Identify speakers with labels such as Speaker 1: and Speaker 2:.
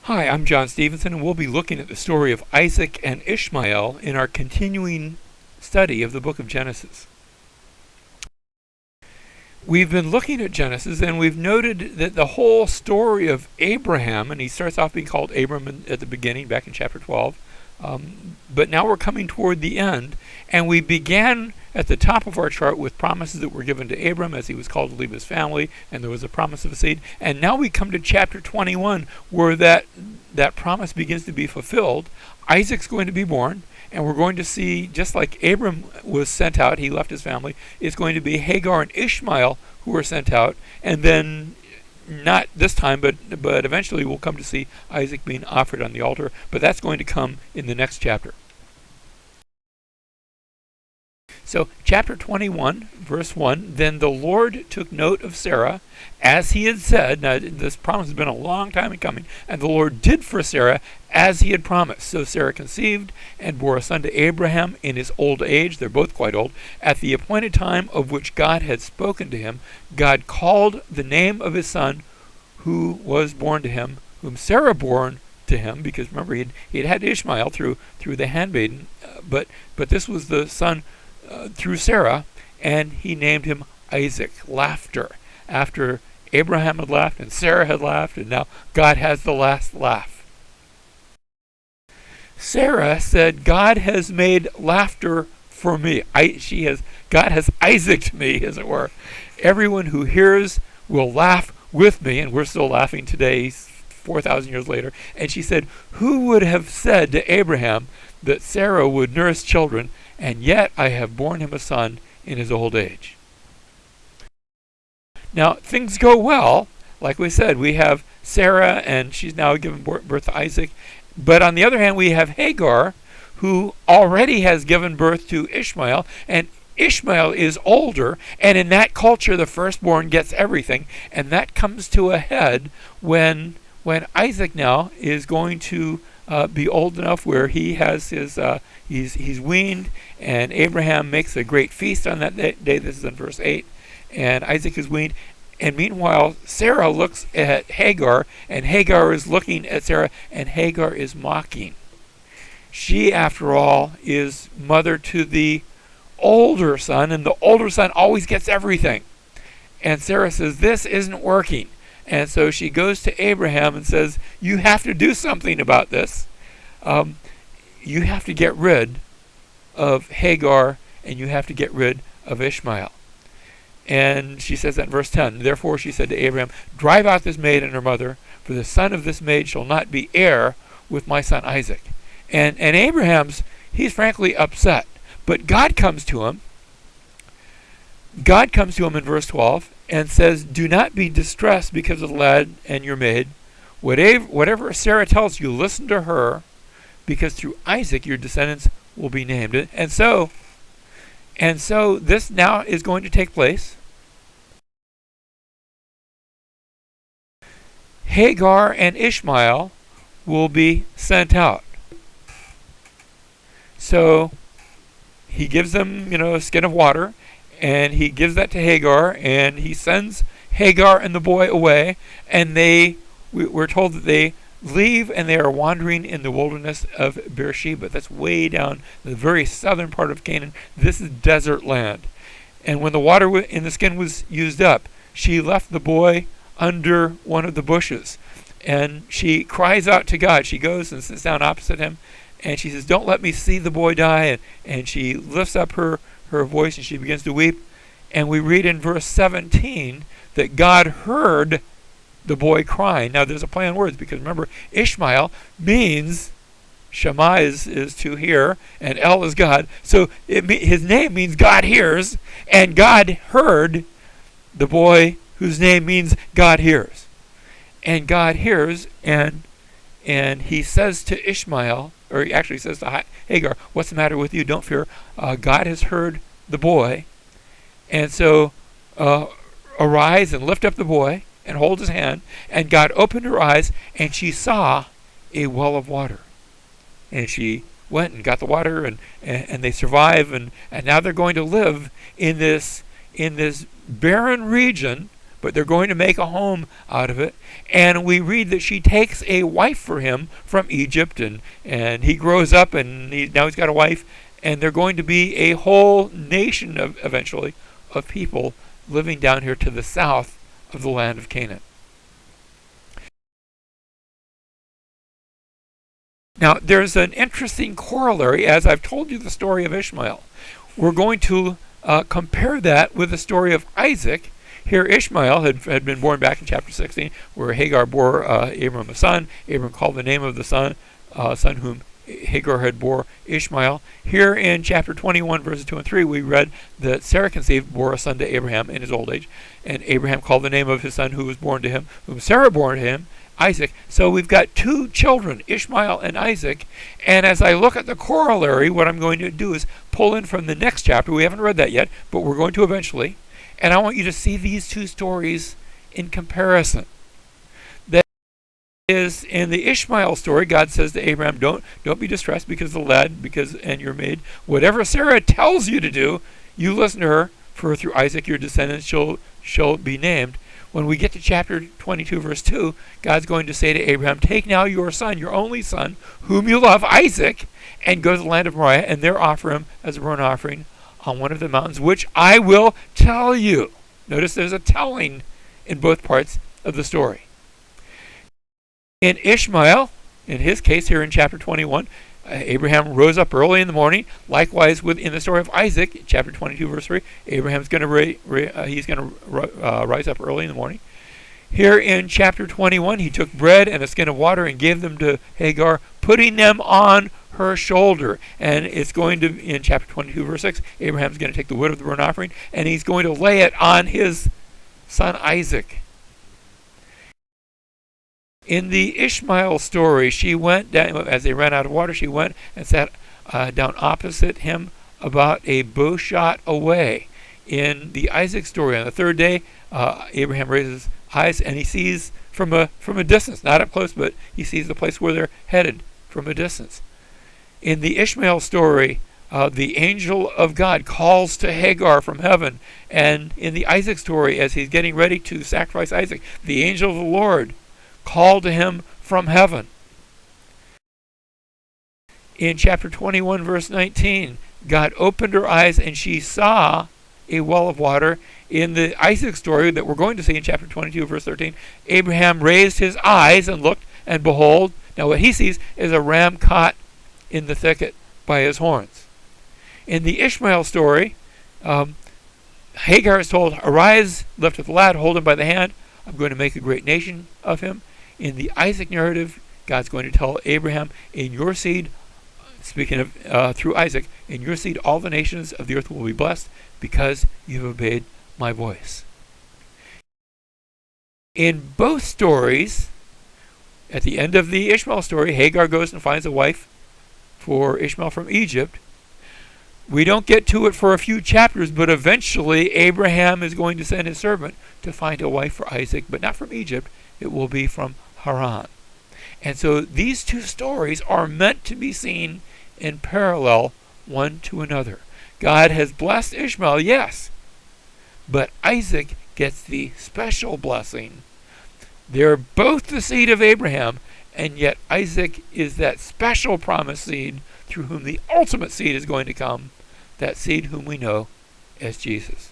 Speaker 1: Hi, I'm John Stevenson, and we'll be looking at the story of Isaac and Ishmael in our continuing study of the book of Genesis. We've been looking at Genesis, and we've noted that the whole story of Abraham, and he starts off being called Abram at the beginning, back in chapter 12, but now we're coming toward the end, and we began at the top of our chart with promises that were given to Abram as he was called to leave his family, and there was a promise of a seed. And now we come to chapter 21, where that promise begins to be fulfilled. Isaac's going to be born, and we're going to see, just like Abram was sent out, he left his family, it's going to be Hagar and Ishmael who were sent out, and then not this time, but eventually we'll come to see Isaac being offered on the altar, but that's going to come in the next chapter. So, chapter 21, verse 1, then the Lord took note of Sarah, as he had said. Now, this promise has been a long time in coming, and the Lord did for Sarah as he had promised. So Sarah conceived and bore a son to Abraham in his old age. They're both quite old. At the appointed time of which God had spoken to him, God called the name of his son who was born to him, whom Sarah bore to him, because remember, he'd had Ishmael through the handmaiden, but this was the son through Sarah, and he named him Isaac, laughter, after Abraham had laughed and Sarah had laughed, and now God has the last laugh. Sarah said, God has made laughter for me. God has Isaaced me, as it were. Everyone who hears will laugh with me, and we're still laughing today, 4,000 years later. And she said, who would have said to Abraham that Sarah would nurse children, and yet I have borne him a son in his old age. Now, things go well. Like we said, we have Sarah, and she's now given birth to Isaac. But on the other hand, we have Hagar, who already has given birth to Ishmael, and Ishmael is older, and in that culture, the firstborn gets everything, and that comes to a head when Isaac now is going to be old enough where he has his he's weaned, and Abraham makes a great feast on that day. This is in verse 8, and Isaac is weaned, and meanwhile Sarah looks at Hagar, and Hagar is looking at Sarah, and Hagar is mocking. She, after all, is mother to the older son, and the older son always gets everything. And Sarah says, this isn't working. And so she goes to Abraham and says, you have to do something about this. You have to get rid of Hagar, and you have to get rid of Ishmael. And she says that in verse 10. Therefore she said to Abraham, drive out this maid and her mother, for the son of this maid shall not be heir with my son Isaac. And he's frankly upset. But God comes to him. God comes to him in verse 12 and says, do not be distressed because of the lad and your maid. Whatever Sarah tells you, listen to her, because through Isaac your descendants will be named. And so this now is going to take place. Hagar and Ishmael will be sent out. So he gives them, a skin of water, and he gives that to Hagar, and he sends Hagar and the boy away, and we're told that they leave, and they are wandering in the wilderness of Beersheba. That's way down the very southern part of Canaan. This is desert land. And when the water in the skin was used up, she left the boy under one of the bushes, and she cries out to God. She goes and sits down opposite him, and she says, don't let me see the boy die. And she lifts up her voice, and she begins to weep. And we read in verse 17 that God heard the boy crying. Now there's a play on words, because remember, Ishmael means, Shema is to hear, and El is God. So his name means God hears, and God heard the boy whose name means God hears. And God hears, and he says to Ishmael, or he actually says to Hagar, what's the matter with you? Don't fear. God has heard the boy. And so arise and lift up the boy and hold his hand. And God opened her eyes, and she saw a well of water. And she went and got the water, and they survive, and now they're going to live in this barren region, but they're going to make a home out of it. And we read that she takes a wife for him from Egypt, and he grows up, and now he's got a wife, and they're going to be a whole nation eventually of people living down here to the south of the land of Canaan. Now, there's an interesting corollary. As I've told you the story of Ishmael, we're going to compare that with the story of Isaac. Here, Ishmael had been born back in chapter 16, where Hagar bore Abram a son. Abram called the name of the son whom Hagar had bore Ishmael. Here in chapter 21, verses 2 and 3, we read that Sarah conceived, bore a son to Abraham in his old age, and Abraham called the name of his son who was born to him, whom Sarah bore to him, Isaac. So we've got two children, Ishmael and Isaac, and as I look at the corollary, what I'm going to do is pull in from the next chapter. We haven't read that yet, but we're going to eventually, and I want you to see these two stories in comparison. That is, in the Ishmael story, God says to Abraham, don't be distressed because of the lad, and your maid. Whatever Sarah tells you to do, you listen to her, for through Isaac your descendants shall be named. When we get to chapter 22, verse 2, God's going to say to Abraham, take now your son, your only son, whom you love, Isaac, and go to the land of Moriah, and there offer him as a burnt offering on one of the mountains, which I will tell you. Notice there's a telling in both parts of the story. In Ishmael, in his case here in chapter 21, Abraham rose up early in the morning. Likewise, in the story of Isaac, chapter 22, verse 3, Abraham's going to rise up early in the morning. Here in chapter 21, he took bread and a skin of water and gave them to Hagar, putting them on her shoulder. And it's going to, in chapter 22, verse 6, Abraham's going to take the wood of the burnt offering, and he's going to lay it on his son Isaac. In the Ishmael story, she went down, as they ran out of water, she went and sat down opposite him about a bow shot away. In the Isaac story, on the third day, Abraham raises his eyes and he sees from a distance, not up close, but he sees the place where they're headed from a distance. In the Ishmael story, the angel of God calls to Hagar from heaven. And in the Isaac story, as he's getting ready to sacrifice Isaac, the angel of the Lord called to him from heaven. In chapter 21, verse 19, God opened her eyes and she saw a well of water. In the Isaac story that we're going to see in chapter 22, verse 13, Abraham raised his eyes and looked, and behold, now what he sees is a ram caught in the thicket by his horns. In the Ishmael story, Hagar is told, arise, lift up the lad, hold him by the hand. I'm going to make a great nation of him. In the Isaac narrative, God's going to tell Abraham, in your seed, speaking of through Isaac, in your seed all the nations of the earth will be blessed because you've obeyed my voice. In both stories, at the end of the Ishmael story, Hagar goes and finds a wife for Ishmael from Egypt. We don't get to it for a few chapters, but eventually Abraham is going to send his servant to find a wife for Isaac, but not from Egypt. It will be from Haran. And so these two stories are meant to be seen in parallel, one to another. God has blessed Ishmael, yes, but Isaac gets the special blessing. They're both the seed of Abraham, and yet Isaac is that special promised seed through whom the ultimate seed is going to come, that seed whom we know as Jesus.